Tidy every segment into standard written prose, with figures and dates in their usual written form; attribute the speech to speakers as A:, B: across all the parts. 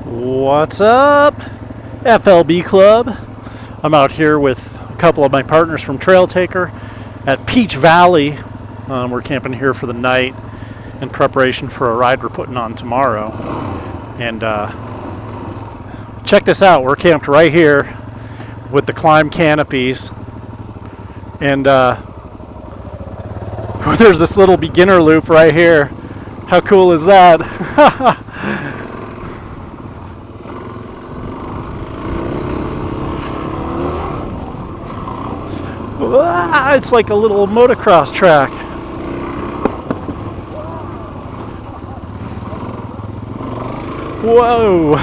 A: What's up, FLB Club? I'm out here with a couple of my partners from Trail Taker at Peach Valley. We're camping here for the night in preparation for a ride we're putting on tomorrow. And check this out, we're camped right here with the climb canopies. And there's this little beginner loop right here. How cool is that? It's like a little motocross track. Whoa!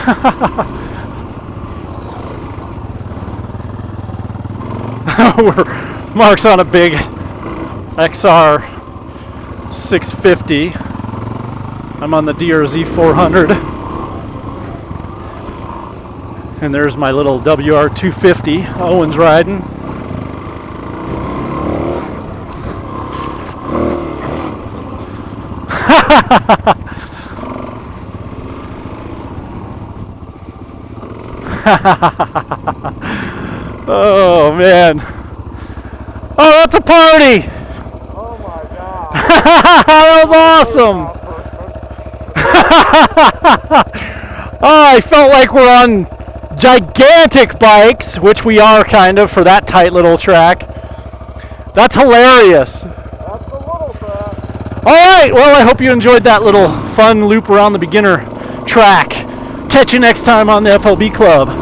A: Mark's on a big XR 650. I'm on the DRZ 400. And there's my little WR 250 Owen's riding. Oh man. Oh, that's a party.
B: Oh my god.
A: That was awesome. Oh, I felt like we're on gigantic bikes, which we are kind of for that tight little track. That's hilarious.
B: That's the little track.
A: Alright, well I hope you enjoyed that little fun loop around the beginner track. Catch you next time on the FLB Club.